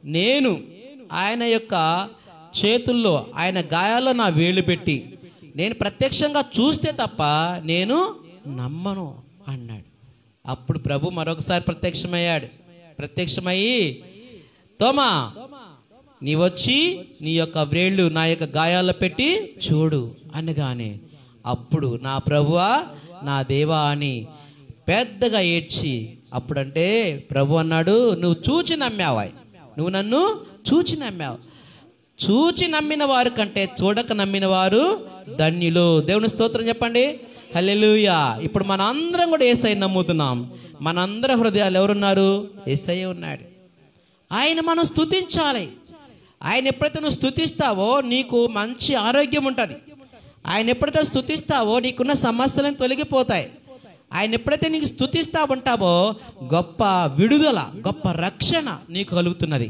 నేను ఆయన యొక్క చేతుల్లో, ఆయన గాయాల్లో నా వేలు పెట్టి నేను ప్రత్యక్షంగా చూస్తే తప్ప నేను నమ్మను అన్నాడు. అప్పుడు ప్రభు మరొకసారి ప్రత్యక్షమయ్యి తోమా, నీ వచ్చి నీ యొక్క వ్రేళ్ళు నా యొక్క గాయాల్లో పెట్టి చూడు అనగానే అప్పుడు నా ప్రభువా నా దేవా అని పెద్దగా ఏడ్చి, అప్పుడంటే ప్రభు అన్నాడు, నువ్వు చూచి నమ్మావా, నువ్వు నన్ను చూచి నమ్మావు. చూచి నమ్మిన వారు కంటే చూడక నమ్మిన వారు ధన్యులు. దేవుని స్తోత్రం చెప్పండి, హల్లెలూయా. ఇప్పుడు మన అందరం కూడా యేసయ్యను నమ్ముతున్నాం. మనందరి హృదయాలు ఎవరున్నారు? యేసయ్య ఉన్నాడు. ఆయన మనం స్తుతించాలి. ఆయన ఎప్పుడైతే నువ్వు స్తుతిస్తావో నీకు మంచి ఆరోగ్యం ఉంటుంది. ఆయన ఎప్పుడైతే స్తుతిస్తావో నీకున్న సమస్యలను తొలగిపోతాయి. ఆయన ఎప్పుడైతే నీకు స్తుతిస్తా ఉంటావో గొప్ప విడుదల, గొప్ప రక్షణ నీకు కలుగుతున్నది.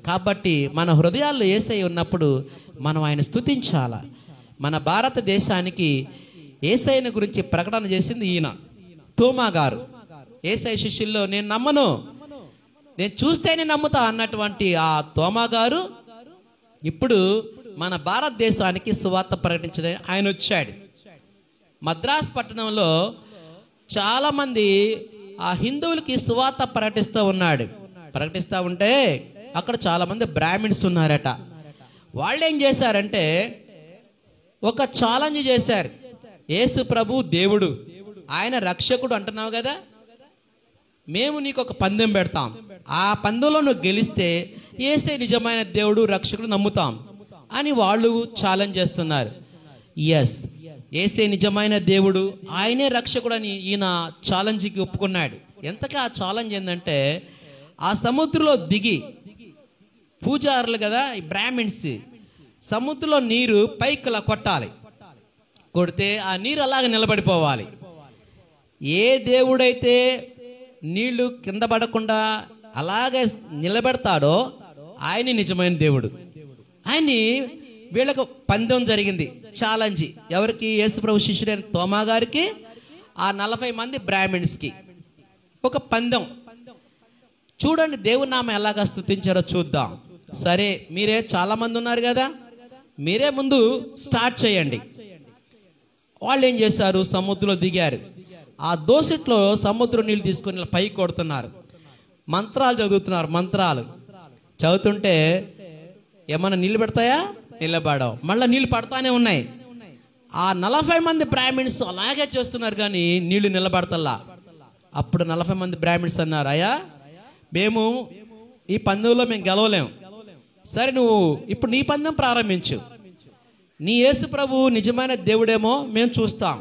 కాబట్టి మన హృదయాల్లో యేసయ్య ఉన్నప్పుడు మనం ఆయన స్తుతించాల. మన భారతదేశానికి యేసయ్యను గురించి ప్రకటన చేసింది ఈయన తోమా గారు. యేసయ్య శిష్యుల్లో నేను నమ్మను, నేను చూస్తేనే నమ్ముతా అన్నటువంటి ఆ తోమా గారు ఇప్పుడు మన భారతదేశానికి సువార్త ప్రకటించడం ఆయన వచ్చాడు. మద్రాస్ పట్టణంలో చాలామంది ఆ హిందువులకి సువార్త ప్రకటిస్తూ ఉంటే అక్కడ చాలామంది బ్రాహ్మిన్స్ ఉన్నారట. వాళ్ళు ఏం చేశారంటే ఒక ఛాలెంజ్ చేశారు. యేసు ప్రభు దేవుడు, ఆయన రక్షకుడు అంటున్నావు కదా, మేము నీకు ఒక పందెం పెడతాం. ఆ పందెంలో నువ్వు గెలిస్తే యేసే నిజమైన దేవుడు, రక్షకుడు నమ్ముతాం అని వాళ్ళు ఛాలెంజ్ చేస్తున్నారు. ఎస్, యేసే నిజమైన దేవుడు, ఆయనే రక్షకుడు అని ఈయన ఛాలెంజ్కి ఒప్పుకున్నాడు. ఎంతకీ ఆ ఛాలెంజ్ ఏంటంటే ఆ సముద్రంలో దిగి, పూజారులు కదా ఈ బ్రాహ్మిన్స్, సముద్రంలో నీరు పైకి అలా కొట్టాలి. కొడితే ఆ నీరు అలాగే నిలబడిపోవాలి. ఏ దేవుడైతే నీళ్లు కింద పడకుండా అలాగే నిలబెడతాడో ఆయన నిజమైన దేవుడు. ఆయన్ని వీళ్ళకు పందెం జరిగింది, ఛాలెంజ్. ఎవరికి? యేసుప్రభు శిష్యుడైన తోమా గారికి, ఆ 40 మంది బ్రాహ్మిన్స్కి ఒక పందెం. చూడండి దేవుని నామం ఎలాగా స్తుతించారో చూద్దాం. సరే, మీరే చాలా మంది ఉన్నారు కదా, మీరే ముందు స్టార్ట్ చేయండి. వాళ్ళు ఏం చేశారు? సముద్రంలో దిగారు. ఆ దోసిట్లో సముద్రం నీళ్ళు తీసుకొని పైకి కొడుతున్నారు, మంత్రాలు చదువుతున్నారు. మంత్రాలు చదువుతుంటే ఏమన్నా నీళ్ళు పెడతాయా? నిలబడవు. మళ్ళీ నీళ్ళు పడతానే ఉన్నాయి. ఆ 40 మంది బ్రాహ్మిన్స్ అలాగే చేస్తున్నారు కానీ నీళ్లు నిలబడతల్లా. అప్పుడు 40 మంది బ్రాహ్మిన్స్ అన్నారు, అయ్యా మేము ఈ పందెంలో మేము గెలవలేము. సరే, నువ్వు ఇప్పుడు నీ పందెం ప్రారంభించు. నీ యేసు ప్రభు నిజమైన దేవుడేమో మేము చూస్తాం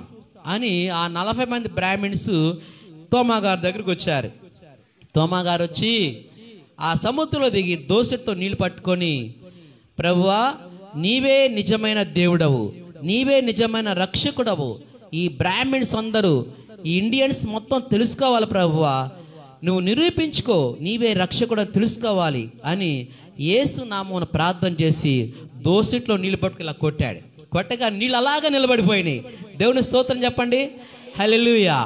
అని ఆ 40 మంది బ్రాహ్మిన్స్ తోమా గారి దగ్గరికి వచ్చారు. తోమా గారు వచ్చి ఆ సముద్రంలో దిగి దోసెతో నీళ్లు పట్టుకొని, ప్రభువా నీవే నిజమైన దేవుడవు, నీవే నిజమైన రక్షకుడవు, ఈ బ్రాహ్మిన్స్ అందరూ, ఈ ఇండియన్స్ మొత్తం తెలుసుకోవాలి ప్రభువా, నువ్వు నిరూపించుకో, నీవే రక్షకుడు తెలుసుకోవాలి అని యేసు నామమున ప్రార్థన చేసి దోసిట్లో నీళ్ళు పట్టుకు ఇలా కొట్టాడు. కొట్టగా నీళ్ళు అలాగే నిలబడిపోయినాయి. దేవుని స్తోత్రం చెప్పండి, హల్లెలూయా.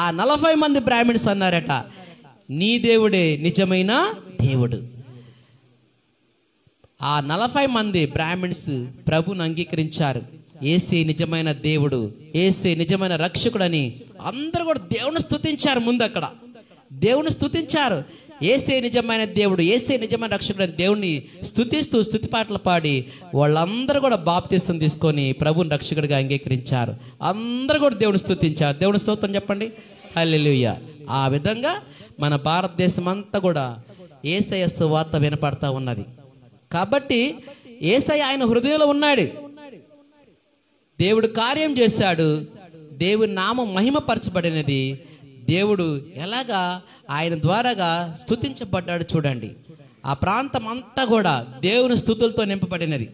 ఆ 40 మంది బ్రాహ్మిన్స్ అన్నారట, నీ దేవుడే నిజమైన దేవుడు. ఆ 40 మంది బ్రాహ్మిన్స్ ప్రభుని అంగీకరించారు. యేసే నిజమైన దేవుడు, యేసే నిజమైన రక్షకుడు అని అందరూ కూడా దేవుని స్తుతించారు. ముందు అక్కడ దేవుని స్తుతించారు. యేసే నిజమైన దేవుడు, యేసే నిజమైన రక్షకుడు అని దేవుని స్తుతిస్తూ స్తుతి పాటలు పాడి వాళ్ళందరూ కూడా బాప్తిసం తీసుకొని ప్రభుని రక్షకుడిగా అంగీకరించారు. అందరూ కూడా దేవుని స్తుతించారు. దేవుని స్తోత్రం చెప్పండి, హల్లెలూయా. ఆ విధంగా మన భారతదేశం అంతా కూడా యేసయ్య సువార్త వినపడతా ఉన్నది. కాబట్టి యేసయ్య ఆయన హృదయంలో ఉన్నాడు. దేవుడు కార్యం చేశాడు, దేవుని నామం మహిమపరచబడినది. దేవుడు ఎలాగా ఆయన ద్వారాగా స్తుతించబడ్డాడు చూడండి. ఆ ప్రాంతం అంతా కూడా దేవుని స్తుతులతో నింపబడినది.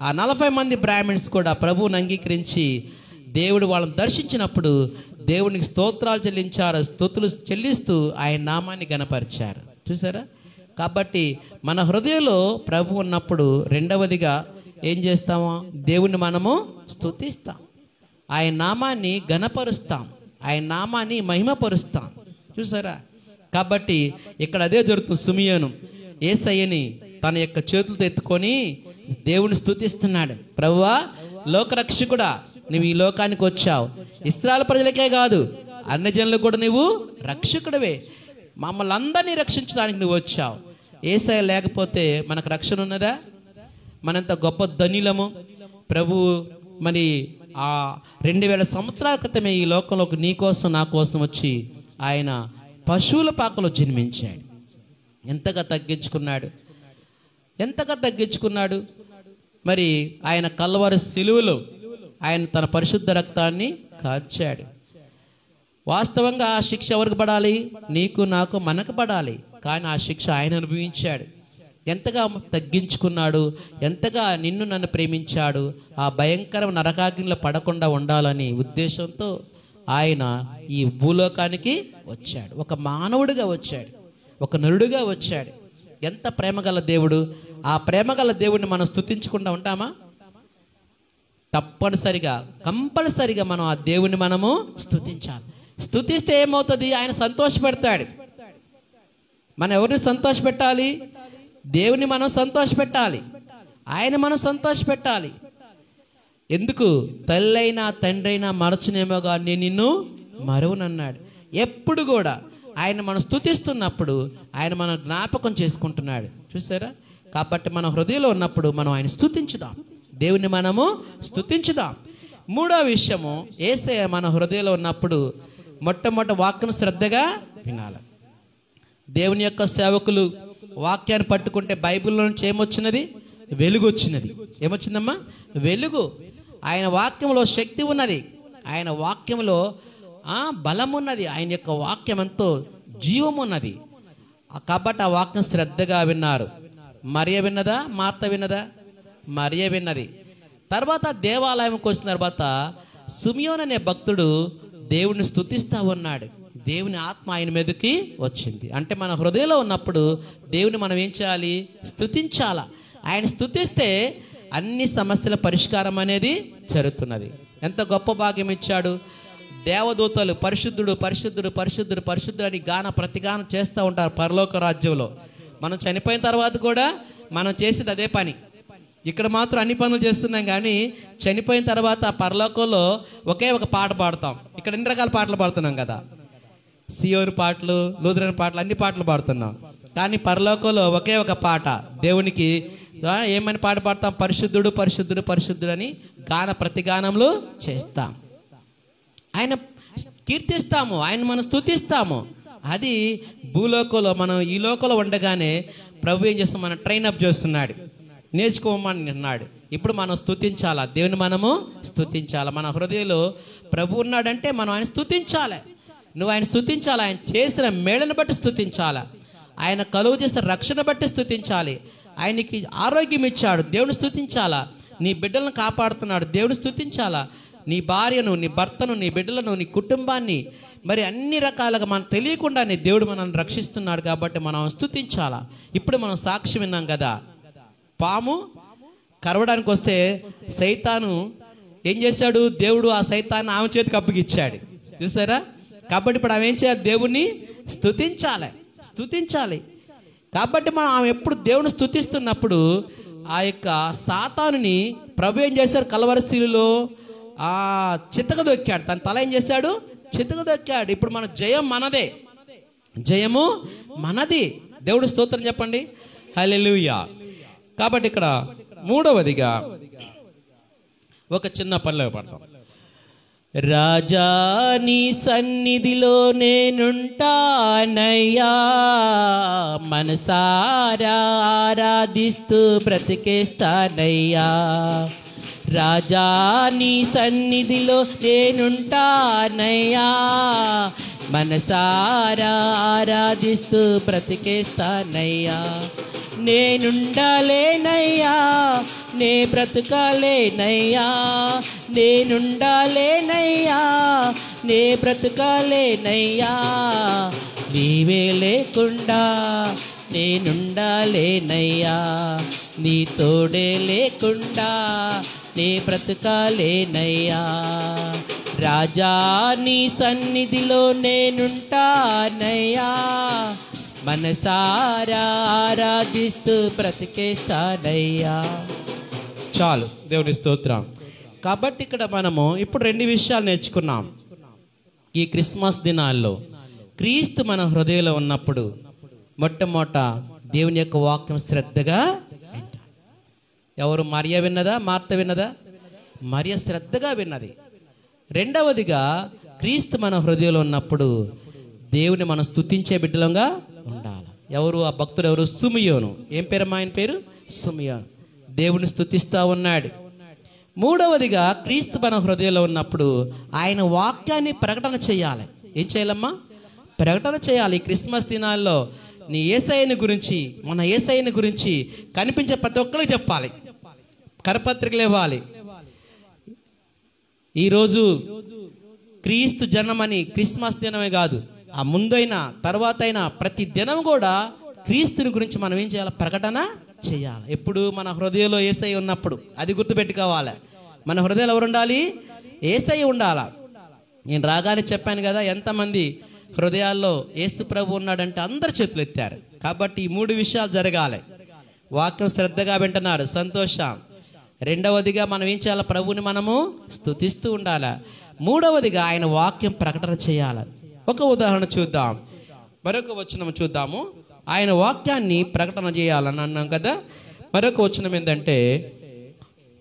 ఆ 40 మంది బ్రాహ్మిన్స్ కూడా ప్రభువుని అంగీకరించి దేవుడు వాళ్ళని దర్శించినప్పుడు దేవునికి స్తోత్రాలు చెల్లించారు. స్తుతులు చెల్లిస్తూ ఆయన నామాన్ని గణపరిచారు. చూసారా? కాబట్టి మన హృదయంలో ప్రభు ఉన్నప్పుడు రెండవదిగా ఏం చేస్తామో దేవుణ్ణి మనము స్తుతిస్తాం, ఆయన నామాన్ని గణపరుస్తాం, ఆయన నామాన్ని మహిమపరుస్తాం. చూసారా? కాబట్టి ఇక్కడ అదే జరుగుతుంది. సిమియోను యేసయ్యని తన యొక్క చేతులతో ఎత్తుకొని దేవుని స్తుతిస్తున్నాడు. ప్రభువా, లోకరక్షకుడా, నువ్వు ఈ లోకానికి వచ్చావు. ఇశ్రాయేలు ప్రజలకే కాదు, అన్ని జనులకు కూడా నువ్వు రక్షకుడివే. మమ్మల్ని అందరినీ రక్షించడానికి నువ్వు వచ్చావు. యేసయ్య లేకపోతే మనకు రక్షణ ఉన్నదా? మనంత గొప్ప ధనిలము. ప్రభు మరి ఆ 2000 సంవత్సరాల క్రితమే ఈ లోకంలోకి నీ కోసం నా కోసం వచ్చి ఆయన పశువుల పాకలో జన్మించాడు. ఎంతగా తగ్గించుకున్నాడు, ఎంతగా తగ్గించుకున్నాడు. మరి ఆయన కల్వరి శిలువలో ఆయన తన పరిశుద్ధ రక్తాన్ని కార్చాడు. వాస్తవంగా ఆ శిక్ష ఎవరికి పడాలి? నీకు, నాకు, మనకు పడాలి. కానీ ఆ శిక్ష ఆయన అనుభవించాడు. ఎంతగా తగ్గించుకున్నాడు, ఎంతగా నిన్ను నన్ను ప్రేమించాడు. ఆ భయంకర నరకాగ్నిలో పడకుండా ఉండాలని ఉద్దేశంతో ఆయన ఈ భూలోకానికి వచ్చాడు. ఒక మానవుడిగా వచ్చాడు, ఒక నరుడుగా వచ్చాడు. ఎంత ప్రేమగల దేవుడు! ఆ ప్రేమగల దేవుడిని మనం స్తుతించకుండా ఉంటామా? తప్పనిసరిగా, కంపల్సరిగా మనం ఆ దేవుని మనము స్తుతించాలి. స్తుతిస్తే ఏమవుతుంది? ఆయన సంతోషపెడతాడు. మనం ఎవరిని సంతోషపెట్టాలి? దేవుని మనం సంతోషపెట్టాలి, ఆయన మనం సంతోషపెట్టాలి. ఎందుకు? తల్లైనా తండ్రైనా మరచునేమోగా నేను నిన్ను మరువనన్నాడు. ఎప్పుడు కూడా ఆయన మనం స్తుతిస్తున్నప్పుడు ఆయన మనం జ్ఞాపకం చేసుకుంటున్నాడు. చూసారా? కాబట్టి మన హృదయంలో ఉన్నప్పుడు మనం ఆయన స్తుతించుదాం, దేవుని మనము స్తుతించుదాం. మూడో విషయము, యేసయ్య మన హృదయంలో ఉన్నప్పుడు మొట్టమొదటి వాక్యం శ్రద్ధగా వినాలి. దేవుని యొక్క సేవకులు వాక్యాన్ని పట్టుకుంటే బైబిల్లో నుంచి ఏమొచ్చినది? వెలుగు వచ్చినది. ఏమొచ్చిందమ్మా? వెలుగు. ఆయన వాక్యంలో శక్తి ఉన్నది, ఆయన వాక్యంలో బలం ఉన్నది, ఆయన యొక్క వాక్యం ఎంతో జీవం ఉన్నది. కాబట్టి ఆ వాక్యం శ్రద్ధగా విన్నారు. మరియ విన్నదా? మార్త విన్నదా? మరియ విన్నది. తర్వాత దేవాలయంకి వచ్చిన తర్వాత సిమియోను అనే భక్తుడు దేవుని స్తుతిస్తా ఉన్నాడు. దేవుని ఆత్మ ఆయన మీదకి వచ్చింది. అంటే మన హృదయంలో ఉన్నప్పుడు దేవుని మనం ఏం చేయాలి? స్తుతించాలా. ఆయన స్తుతిస్తే అన్ని సమస్యల పరిష్కారం అనేది జరుగుతున్నది. ఎంత గొప్ప భాగ్యం ఇచ్చాడు! దేవదూతలు పరిశుద్ధుడు పరిశుద్ధుడు పరిశుద్ధుడు పరిశుద్ధుడు అని ప్రతిగానం చేస్తూ ఉంటారు పరలోక రాజ్యంలో. మనం చనిపోయిన తర్వాత కూడా మనం చేసేది అదే పని. ఇక్కడ మాత్రం అన్ని పనులు చేస్తున్నాం, కానీ చనిపోయిన తర్వాత పరలోకంలో ఒకే ఒక పాట పాడతాం. ఇక్కడ ఎన్ని రకాల పాటలు పాడుతున్నాం కదా, సియోను పాటలు, లూథరన్ పాటలు, అన్ని పాటలు పాడుతున్నాం. కానీ పరలోకంలో ఒకే ఒక పాట దేవునికి ఏమని పాట పాడతాం? పరిశుద్ధుడు పరిశుద్ధుడు పరిశుద్ధుడు అని ప్రతిగానంలో చేస్తాం. ఆయన కీర్తిస్తాము, ఆయన మనం స్తుతిస్తాము. అది భూలోకంలో. మనం ఈ లోకంలో ఉండగానే ప్రభు ఏం చేస్తాం? మనం ట్రైన్ అప్ చేస్తున్నాడు, నేర్చుకోమని అన్నాడు. ఇప్పుడు మనం స్తుతించాలా, దేవుని మనము స్తుతించాలా. మన హృదయంలో ప్రభు ఉన్నాడంటే మనం ఆయన స్తుతించాలి. నువ్వు ఆయన స్తుతించాలి. ఆయన చేసిన మేళను బట్టి స్తుతించాలి. ఆయన కలుగు చేసిన రక్షణ బట్టి స్తుతించాలి. ఆయనకి ఆరోగ్యం ఇచ్చాడు, దేవుని స్తుతించాలా. నీ బిడ్డలను కాపాడుతున్నాడు, దేవుని స్తుతించాలా. నీ భార్యను, నీ భర్తను, నీ బిడ్డలను, నీ కుటుంబాన్ని, మరి అన్ని రకాలుగా మనం తెలియకుండానే దేవుడు మనల్ని రక్షిస్తున్నాడు. కాబట్టి మనం స్తుతించాలా. ఇప్పుడు మనం సాక్ష్యం విన్నాం కదా, పాము కరవడానికి వస్తే సైతాను ఏం చేశాడు? దేవుడు ఆ సైతాన్ని ఆమె చేతికి అప్పగిచ్చాడు. చూసారా? కాబట్టి ఇప్పుడు ఆమె ఏం చేయాలి? దేవుణ్ణి స్తుతించాలి, స్తుతించాలి. కాబట్టి మనం ఆమె ఎప్పుడు దేవుని స్తుతిస్తున్నప్పుడు ఆ యొక్క సాతానుని ప్రభు ఏం చేశాడు? కల్వరి శిలువలో చితకదొక్కాడు. తన తల ఏం చేశాడు? చితకదొక్కాడు. ఇప్పుడు మన జయం మనదే, జయము మనది. దేవుడు స్తోత్రం చెప్పండి, హల్లెలూయా. కాబట్టి ఇక్కడ మూడవదిగా ఒక చిన్న పల్లవి పాడతాం. రాజా నీ సన్నిధిలో నేనుంటానయ్యా, మనసారా ఆరాధిస్తూ బ్రతికేస్తానయ్యా. రాజా నీ సన్నిధిలో నేనుంటానయ్యా, మనసారా ఆరాధిస్తూ బ్రతికేస్తానయ్యా. నేనుండాలేనయ్యా, నే బ్రతకాలేనయ్యా, నేనుండాలేనయ్యా, నే బ్రతకాలేనయ్యా. నీవే లేకుండా నేనుండాలేనయ్యా, నీ తోడే లేకుండా నే బ్రతకాలేనయ్యా. రాజా నీ సన్నిధిలో నేనుంటానయ్యా, మనసారా ఆరాధిస్తూ బ్రతికేస్తానయ్యా. చాలు, దేవుని స్తోత్రం. కాబట్టి ఇక్కడ మనము ఇప్పుడు 2 విషయాలు నేర్చుకున్నాం. ఈ క్రిస్మస్ దినాల్లో క్రీస్తు మన హృదయంలో ఉన్నప్పుడు మొట్టమొదట దేవుని యొక్క వాక్యం శ్రద్ధగా వింటాం. ఎవరు? మరియ విన్నదా, మార్త విన్నదా? మరియ శ్రద్ధగా విన్నది. రెండవదిగా క్రీస్తు మన హృదయంలో ఉన్నప్పుడు దేవుని మనం స్తుతించే బిడ్డలంగా ఉండాలి. ఎవరు ఆ భక్తుడు? ఎవరు? సుమియోను. ఏం పేరమ్మా ఆయన పేరు? సుమియోను. దేవుని స్తుతిస్తూ ఉన్నాడు. మూడవదిగా క్రీస్తు మన హృదయంలో ఉన్నప్పుడు ఆయన వాక్యాన్ని ప్రకటన చేయాలి. ఏం చేయాలమ్మా? ప్రకటన చేయాలి. ఈ క్రిస్మస్ దినాల్లో నీ యేసయ్యని గురించి, మన యేసయ్యని గురించి కనిపించే ప్రతి ఒక్కరికి చెప్పాలి. కరపత్రికలు ఇవ్వాలి. ఈరోజు క్రీస్తు జన్మని క్రిస్మస్ దినమే కాదు, ఆ ముందైనా తర్వాత అయినా ప్రతి దినం కూడా క్రీస్తుని గురించి మనం ఏం చేయాలి? ప్రకటన చేయాలి. ఎప్పుడు? మన హృదయంలో యేసయ్య ఉన్నప్పుడు. అది గుర్తుపెట్టుకోవాలి. మన హృదయాలు ఎవరు ఉండాలి? యేసయ్య ఉండాలా. నేను రాగానే చెప్పాను కదా, ఎంతమంది హృదయాల్లో యేసు ప్రభు ఉన్నాడంటే అందరు చేతులు ఎత్తారు. కాబట్టి ఈ 3 విషయాలు జరగాలి. వాక్యం శ్రద్ధగా వింటున్నారు, సంతోషం. రెండవదిగా మనం ఏం చేయాలి? ప్రభుని మనము స్తుతిస్తూ ఉండాలి. మూడవదిగా ఆయన వాక్యం ప్రకటన చేయాలి. ఒక ఉదాహరణ చూద్దాం. మరొక వచనం చూద్దాము. ఆయన వాక్యాన్ని ప్రకటన చేయాలని అన్నాం కదా. మరొక వచనం ఏంటంటే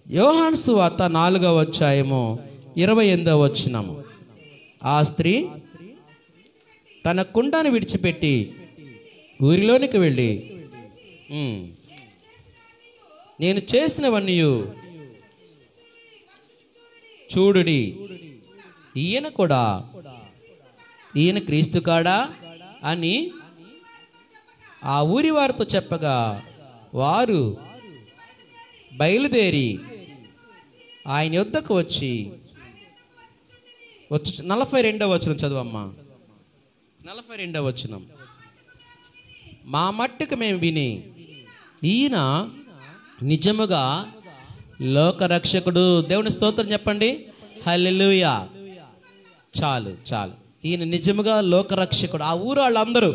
యోహాను సువార్త 4వ అధ్యాయము 28వ వచనము. ఆ స్త్రీ తన కుండను విడిచిపెట్టి ఊరిలోనికి వెళ్ళి, నేను చేసినవన్నీ చూడుడి, ఈయన క్రీస్తు కాడా అని ఆ ఊరి వారితో చెప్పగా వారు బయలుదేరి ఆయన యొద్దకు వచ్చి 42వ వచనం చదువమ్మా. 42వ వచనం. మా మట్టుకు మేము విని ఈయన నిజముగా లోకరక్షకుడు. దేవుని స్తోత్రం చెప్పండి. హల్లెలూయా. చాలు చాలు. ఈయన నిజముగా లోకరక్షకుడు. ఆ ఊరు వాళ్ళందరూ,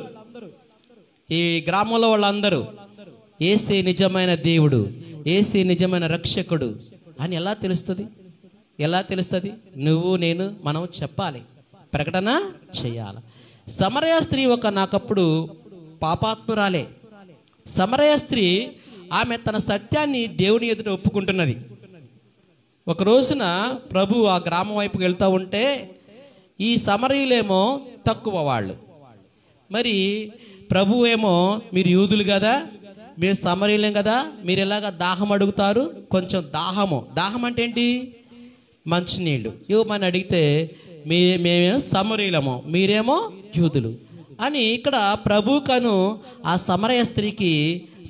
ఈ గ్రామంలో వాళ్ళందరూ యేసే నిజమైన దేవుడు, యేసే నిజమైన రక్షకుడు అని ఎలా తెలుస్తుంది? ఎలా తెలుస్తుంది? నువ్వు నేను మనం చెప్పాలి, ప్రకటన చేయాలి. సమరయ స్త్రీ నాకప్పుడు పాపాత్మురాలే. సమరయ స్త్రీ ఆమె తన సత్యాన్ని దేవుని ఎదుట ఒప్పుకుంటున్నది. ఒక రోజున ప్రభు ఆ గ్రామం వైపుకి వెళ్తూ ఉంటే ఈ సమరయులేమో తక్కువ వాళ్ళు. మరి ప్రభు ఏమో, మీరు యూదులు కదా, మీరు సమరయులేం కదా, మీరు ఎలాగా దాహం అడుగుతారు? కొంచెం దాహం అంటే ఏంటి? మంచినీళ్ళు ఇవ్వమని అడిగితే మేమేమో సమరయులము, మీరేమో యూదులు అని ఇక్కడ ప్రభుకను ఆ సమరయ స్త్రీకి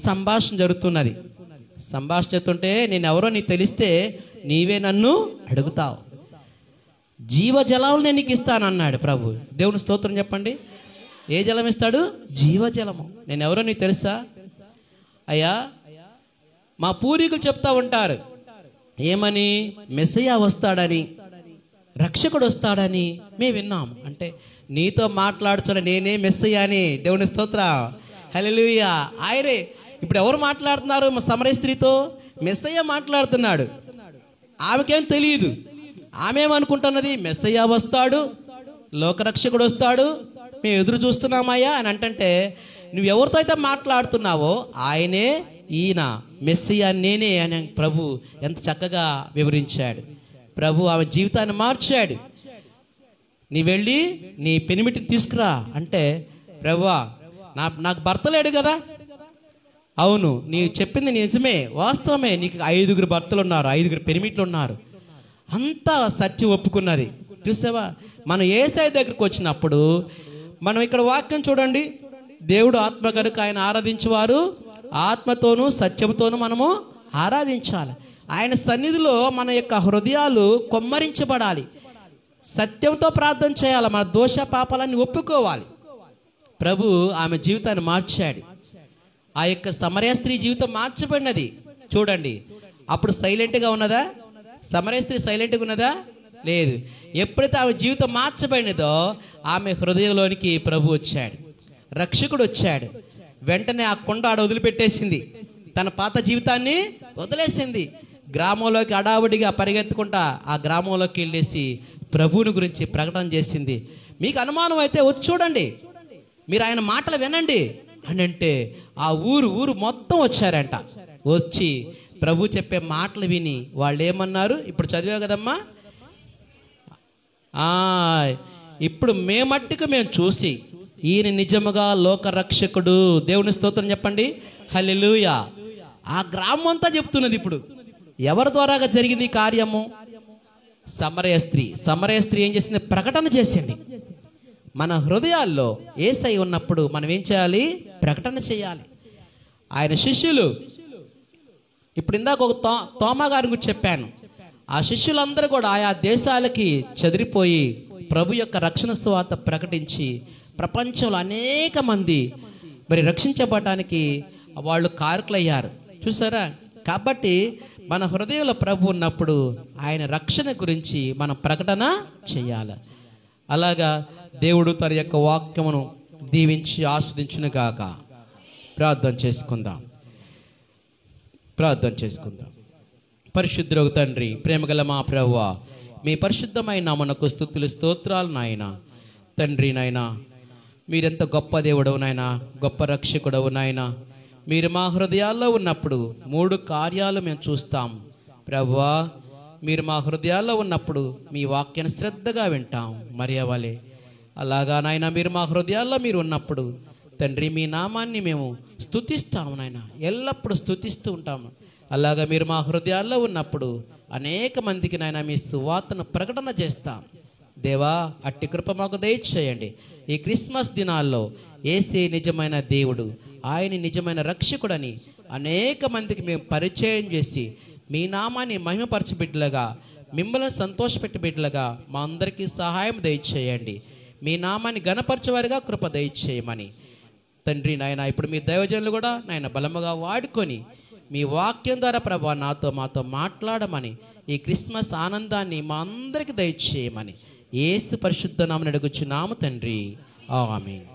సంభాషణ జరుగుతున్నది. సంభాషణ జరుగుతుంటే, నేను ఎవరో నీకు తెలిస్తే నీవే నన్ను అడుగుతావు, జీవజలం నేను నీకు ఇస్తానన్నాడు ప్రభు. దేవుని స్తోత్రం చెప్పండి. ఏ జలం ఇస్తాడు? జీవజలము. నేను ఎవరో నీకు తెలుసా? అయ్యా, మా పూర్వీకులు చెప్తా ఉంటారు ఏమని? మెస్సయ్య వస్తాడని, రక్షకుడు వస్తాడని మేము విన్నాం. అంటే నీతో మాట్లాడుతున్న నేనే మెస్సయ్య అని. దేవుని స్తోత్రం. హల్లెలూయా. ఆయనే. ఇప్పుడు ఎవరు మాట్లాడుతున్నారు? మా సమరయ స్త్రీతో మెస్సయ్య మాట్లాడుతున్నాడు. ఆమెకేం తెలియదు. ఆమె ఏమనుకుంటున్నది? మెస్సయ్య వస్తాడు, లోకరక్షకుడు వస్తాడు, మేము ఎదురు చూస్తున్నామయ్యా అని అంటే, నువ్వు ఎవరితో అయితే మాట్లాడుతున్నావో ఆయనే, ఈయన మెస్సయ్య నేనే అని ప్రభు ఎంత చక్కగా వివరించాడు. ప్రభు ఆమె జీవితాన్ని మార్చాడు. నీ వెళ్ళి నీ పెనిమిటిని తీసుకురా అంటే, ప్రభువా నాకు భర్త లేడు కదా. అవును, నీ చెప్పింది నిజమే, వాస్తవమే. నీకు 5 భర్తలు ఉన్నారు, 5 పెనిమిట్లు ఉన్నారు. అంతా సత్యం ఒప్పుకున్నది. చూసావా? మనం యేసయ్య దగ్గరికి వచ్చినప్పుడు మనం ఇక్కడ వాక్యం చూడండి. దేవుడు ఆత్మ కనుక ఆయన ఆరాధించేవారు ఆత్మతోనూ సత్యంతోనూ మనము ఆరాధించాలి. ఆయన సన్నిధిలో మన యొక్క హృదయాలు కొమ్మరించబడాలి. సత్యంతో ప్రార్థన చేయాలి. మన దోష పాపాలన్నీ ఒప్పుకోవాలి. ప్రభు ఆమె జీవితాన్ని మార్చాడు. ఆ యొక్క సమరయ స్త్రీ జీవితం మార్చబడినది. చూడండి, అప్పుడు సైలెంట్గా ఉన్నదా? సమరయ స్త్రీ సైలెంట్గా ఉన్నదా? లేదు. ఎప్పుడైతే ఆమె జీవితం మార్చబడినదో ఆమె హృదయంలోనికి ప్రభు వచ్చాడు. రక్షకుడు వచ్చాడు. వెంటనే ఆ కొండ ఆడ వదిలిపెట్టేసింది, తన పాత జీవితాన్ని వదిలేసింది. గ్రామంలోకి అడావుడిగా పరిగెత్తుకుంటా ఆ గ్రామంలోకి వెళ్ళేసి ప్రభువుని గురించి ప్రకటన చేసింది. మీకు అనుమానం అయితే వచ్చి చూడండి, మీరు ఆయన మాటలు వినండి అని అంటే ఆ ఊరు మొత్తం వచ్చారంట. వచ్చి ప్రభు చెప్పే మాటలు విని వాళ్ళు ఏమన్నారు? ఇప్పుడు చదివా కదమ్మా, ఇప్పుడు మేమట్టుకు మేము చూసి ఈయన నిజముగా లోకరక్షకుడు. దేవుని స్తోత్రం చెప్పండి, హల్లెలూయా. ఆ గ్రామం అంతా చెప్తున్నది. ఇప్పుడు ఎవరి ద్వారాగా జరిగింది ఈ కార్యము? సమరయ స్త్రీ ఏం చేసింది? ప్రకటన చేసింది. మన హృదయాల్లో యేసై ఉన్నప్పుడు మనం ఏం చేయాలి? ప్రకటన చేయాలి. ఆయన శిష్యులు, ఇప్పుడు ఇందాక ఒక తోమా గారి గురించి చెప్పాను. ఆ శిష్యులందరూ కూడా ఆయా దేశాలకి చెదిరిపోయి ప్రభు యొక్క రక్షణ సువార్త ప్రకటించి ప్రపంచంలో అనేక మంది మరి రక్షించబడటానికి వాళ్ళు కారకులయ్యారు. చూసారా? కాబట్టి మన హృదయంలో ప్రభు ఉన్నప్పుడు ఆయన రక్షణ గురించి మనం ప్రకటన చేయాలి. అలాగా దేవుడు తన యొక్క వాక్యమును దీవించి ఆస్వాదించును గాక. ప్రార్థన చేసుకుందాం. పరిశుద్ధుడగు తండ్రి, ప్రేమగల మా ప్రభువా, మీ పరిశుద్ధమైన నామమునకు స్తుతులు స్తోత్రాలు నాయన. తండ్రి నాయన, మీరెంత గొప్ప దేవుడవు నాయన, గొప్ప రక్షకుడవు నాయన. మీరు మా హృదయాల్లో ఉన్నప్పుడు 3 కార్యాలు మేము చూస్తాం ప్రభువా. మీరు మా హృదయాల్లో ఉన్నప్పుడు మీ వాక్యాన్ని శ్రద్ధగా వింటాం మరియవలే. అలాగా నాయన, మీరు మా హృదయాల్లో మీరు ఉన్నప్పుడు తండ్రి మీ నామాన్ని మేము స్తుతిస్తాము నాయన, ఎల్లప్పుడూ స్తుతిస్తూ ఉంటాము. అలాగా మీరు మా హృదయాల్లో ఉన్నప్పుడు అనేక మందికి నాయన మీ సువార్తను ప్రకటన చేస్తాం. దేవా, అట్టి కృప మాకు దయచేయండి. ఈ క్రిస్మస్ దినాల్లో యేసే నిజమైన దేవుడు, ఆయన నిజమైన రక్షకుడని అనేక మందికి మేము పరిచయం చేసి మీ నామాన్ని మహిమపరచ బిడ్డలుగా, మిమ్మల్ని సంతోషపెట్టి బిడ్డలుగా మా అందరికీ సహాయం దయచేయండి. మీ నామాన్ని గణపరచేవారిగా కృప దయచేయమని తండ్రి నాయన, ఇప్పుడు మీ దైవజనులు కూడా నాయన బలముగా వాడుకొని మీ వాక్యం ద్వారా ప్రభా మాతో మాట్లాడమని, ఈ క్రిస్మస్ ఆనందాన్ని మా అందరికీ దయచేయమని యేసు పరిశుద్ధ నామమున అడుగుచున్నాము తండ్రి, ఆమేన్.